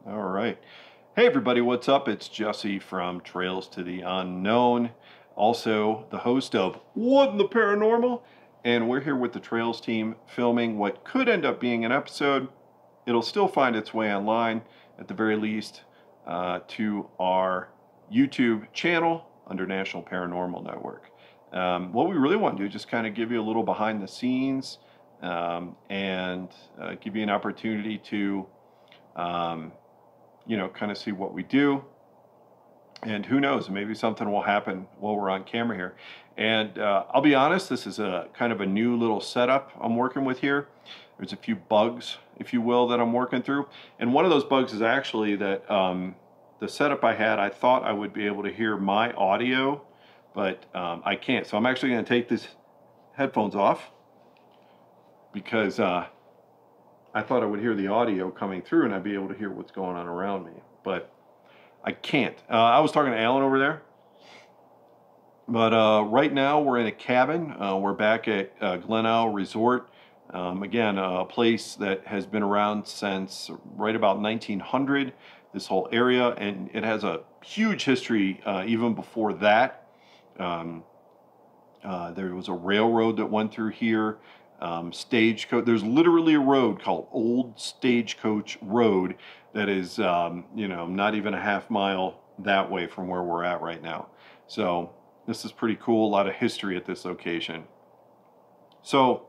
All right. Hey, everybody, what's up? It's Jesse from Trails to the Unknown, also the host of What in the Paranormal. And we're here with the Trails team filming what could end up being an episode. It'll still find its way online, at the very least, to our YouTube channel under National Paranormal Network. What we really want to do is just kind of give you a little behind the scenes and give you an opportunity to kind of see what we do. And who knows, maybe something will happen while we're on camera here. And I'll be honest, this is a kind of a new little setup I'm working with here. There's a few bugs, if you will, that I'm working through. And one of those bugs is actually that the setup I had, I thought I would be able to hear my audio, but I can't. So I'm actually going to take these headphones off because I thought I would hear the audio coming through and I'd be able to hear what's going on around me, but I can't. I was talking to Alan over there, but right now we're in a cabin. We're back at Glen Isle Resort. Again, a place that has been around since right about 1900, this whole area, and it has a huge history even before that. There was a railroad that went through here. Stagecoach. There's literally a road called Old Stagecoach Road that is, not even a half mile that way from where we're at right now. So this is pretty cool. A lot of history at this location. So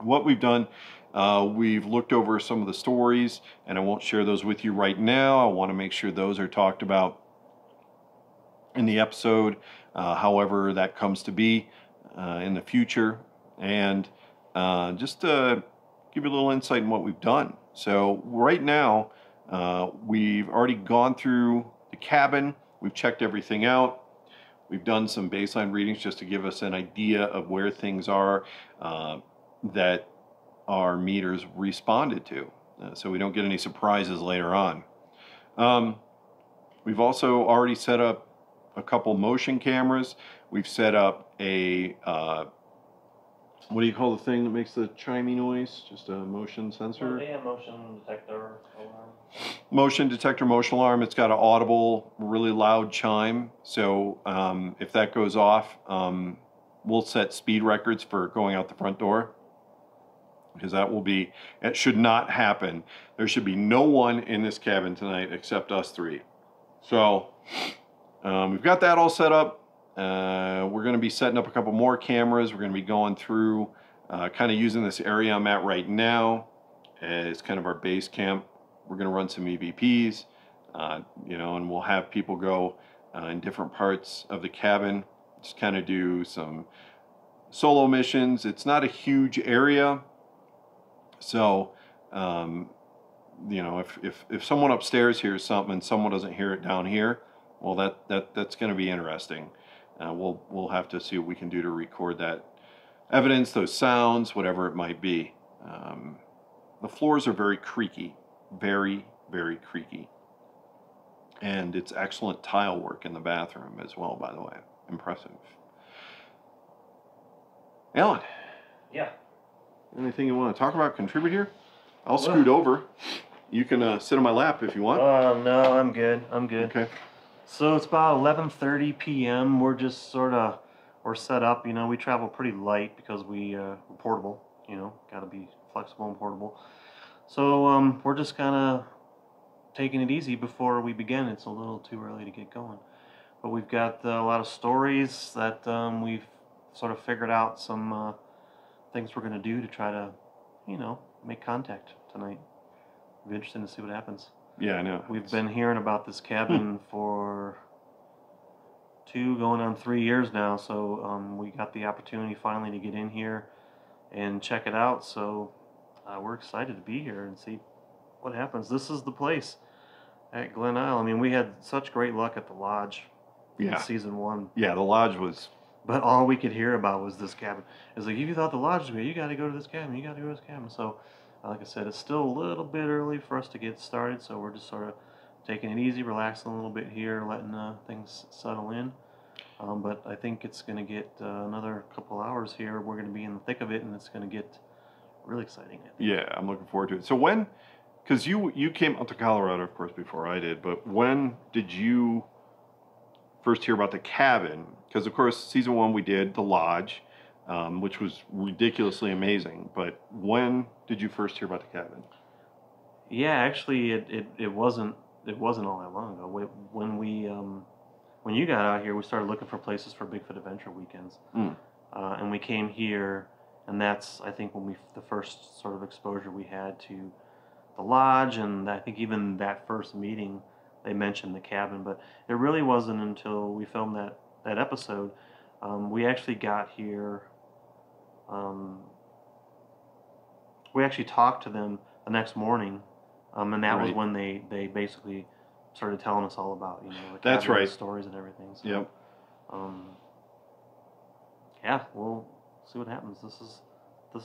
what we've done, we've looked over some of the stories, and I won't share those with you right now. I want to make sure those are talked about in the episode, however that comes to be in the future. And just to give you a little insight in what we've done. So right now, we've already gone through the cabin. We've checked everything out. We've done some baseline readings just to give us an idea of where things are that our meters responded to, so we don't get any surprises later on. We've also already set up a couple motion cameras. We've set up a what do you call the thing that makes the chimey noise? Just a motion sensor? Yeah, motion detector alarm. Motion detector, motion alarm. It's got an audible, really loud chime. So if that goes off, we'll set speed records for going out the front door. Because it should not happen. There should be no one in this cabin tonight except us three. So we've got that all set up. We're going to be setting up a couple more cameras. We're going to be going through, kind of using this area I'm at right now as kind of our base camp. We're going to run some EVPs, and we'll have people go in different parts of the cabin, just kind of do some solo missions. It's not a huge area, so if someone upstairs hears something and someone doesn't hear it down here, well, that's going to be interesting. We'll have to see what we can do to record that evidence, those sounds, whatever it might be. The floors are very creaky, very, very creaky. And it's excellent tile work in the bathroom as well, by the way. Impressive. Alan. Yeah. Anything you want to talk about, contribute here? I'll scoot over. You can sit on my lap if you want. No, I'm good. I'm good. Okay. So it's about 11:30 p.m. We're just we're set up. We travel pretty light because we're portable. Got to be flexible and portable. So we're just kind of taking it easy before we begin. It's a little too early to get going, but we've got a lot of stories that we've sort of figured out some things we're going to do to try to, make contact tonight. It'll be interesting to see what happens. Yeah, I know. We've been hearing about this cabin for 2 going on 3 years now, so we got the opportunity finally to get in here and check it out. So we're excited to be here and see what happens. This is the place at Glen Isle. I mean, we had such great luck at the lodge in season 1. Yeah, the lodge was... But all we could hear about was this cabin. It's like, if you thought the lodge was great, you got to go to this cabin. You got to go to this cabin. So, like I said, it's still a little bit early for us to get started. So we're just sort of taking it easy, relaxing a little bit here, letting things settle in. But I think it's going to get another couple hours here. We're going to be in the thick of it, and it's going to get really exciting. Yeah, I'm looking forward to it. So when because you came out to Colorado, of course, before I did. But when did you first hear about the cabin? Because of course, season 1 we did the lodge, which was ridiculously amazing. But when did you first hear about the cabin? Yeah, actually, it wasn't all that long ago. When you got out here, we started looking for places for Bigfoot Adventure weekends, and we came here, and that's I think the first sort of exposure we had to the lodge, and I think even that first meeting they mentioned the cabin, but it really wasn't until we filmed that episode. We actually got here. Um, we actually talked to them the next morning, and that was Right. when they basically started telling us all about the That's cabin right. stories and everything. So, Yep. yeah, we'll see what happens. This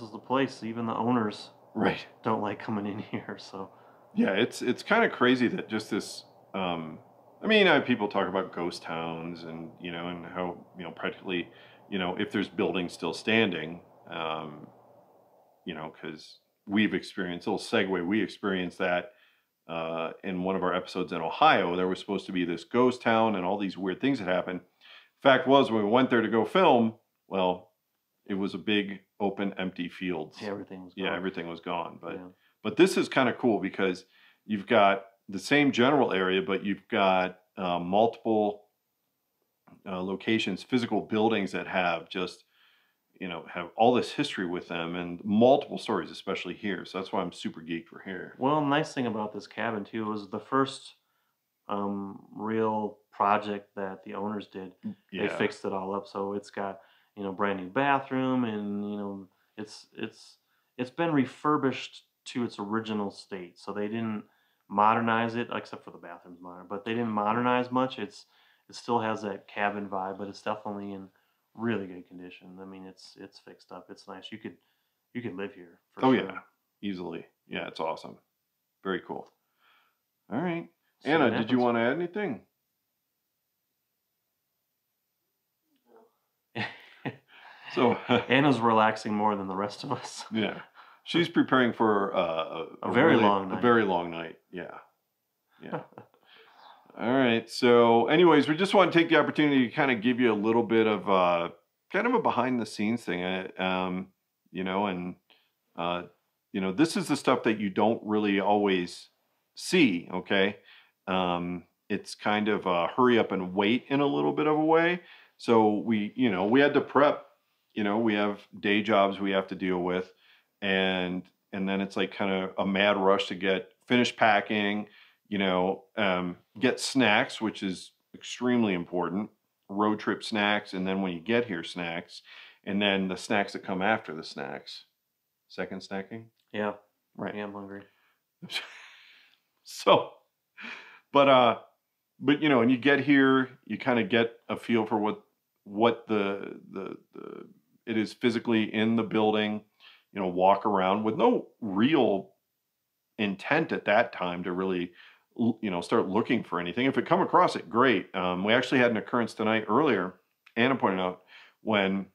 is the place. Even the owners Right. don't like coming in here. So Yeah, it's kind of crazy that just this. I mean, people talk about ghost towns and and how practically if there's buildings still standing, because we've experienced a little segue. We experienced that in one of our episodes in Ohio. There was supposed to be this ghost town and all these weird things that happened. Fact was, when we went there to go film, well, it was a big open empty fields. yeah, everything was gone. Yeah, everything was gone. But Yeah. but this is kind of cool because you've got the same general area, but you've got multiple locations, physical buildings that have just have all this history with them and multiple stories, especially here. So that's why I'm super geeked for here. Well, the nice thing about this cabin too was the first real project that the owners did. They Yeah. fixed it all up, so it's got brand new bathroom, and it's been refurbished to its original state. So they didn't modernize it, except for the bathrooms modern, but they didn't modernize much. It still has that cabin vibe, but it's definitely in really good condition. I mean, it's fixed up. It's nice. You could live here for Oh sure. yeah, easily. Yeah, it's awesome. Very cool. All right, See Anna, what did you happens. want to add anything? So Anna's relaxing more than the rest of us. yeah, she's preparing for A very long a night. very long night. Yeah, yeah. All right. So, anyways, we just want to take the opportunity to kind of give you a little bit of kind of a behind the scenes thing. And this is the stuff that you don't really always see. Okay. It's kind of hurry up and wait in a little bit of a way. So we had to prep. We have day jobs we have to deal with, and then it's like kind of a mad rush to get finished packing. Get snacks, which is extremely important. Road trip snacks, and then when you get here, snacks, and then the snacks that come after the snacks. Second snacking. Yeah. Right. Yeah, I'm hungry. So, but and you get here, you kind of get a feel for what the it is physically in the building. Walk around with no real intent at that time to really start looking for anything. If it come across it, great. We actually had an occurrence tonight earlier. Anna pointed out when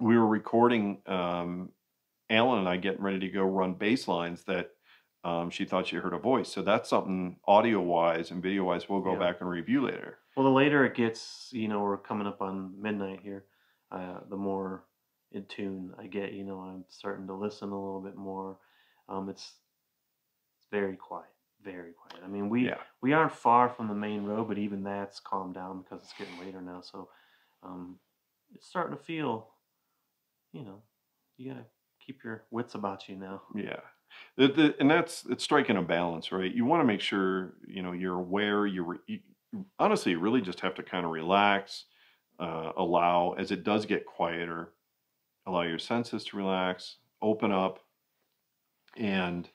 we were recording Alan and I getting ready to go run bass lines that she thought she heard a voice. So that's something audio wise and video wise we'll go back and review later. Well, the later it gets, we're coming up on midnight here, the more in tune I get, I'm starting to listen a little bit more. It's very quiet. Very quiet. I mean, we aren't far from the main road, but even that's calmed down because it's getting later now. So it's starting to feel, you gotta keep your wits about you now. Yeah, and it's striking a balance, right? You want to make sure you're aware. You honestly, you really just have to kind of relax, allow as it does get quieter, allow your senses to relax, open up, and.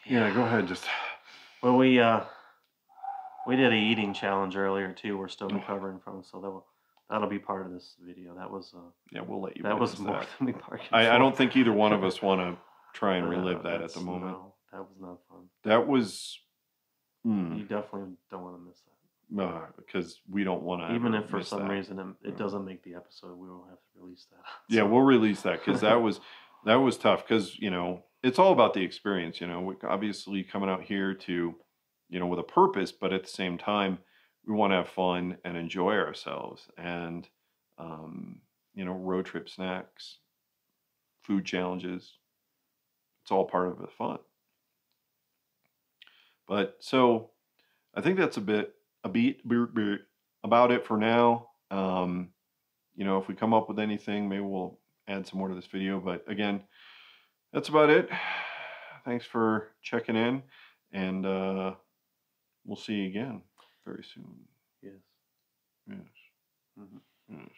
Yeah, go ahead. Just well, we did a eating challenge earlier too. We're still recovering from it, so that'll be part of this video. That was yeah, we'll let you. That was more than we bargained for. I don't think either one of us want to try and relive that at the moment. No, that was not fun. That was. You definitely don't want to miss that. Because we don't want to. Even if for some reason it doesn't make the episode, we will have to release that. Yeah, we'll release that because that was tough. Because it's all about the experience. Obviously coming out here to, with a purpose, but at the same time, we want to have fun and enjoy ourselves. And, road trip snacks, food challenges, it's all part of the fun. But so I think that's a beat about it for now. If we come up with anything, maybe we'll add some more to this video. But again, that's about it. Thanks for checking in, and we'll see you again very soon. Yes. Yes. Mm-hmm. Yes.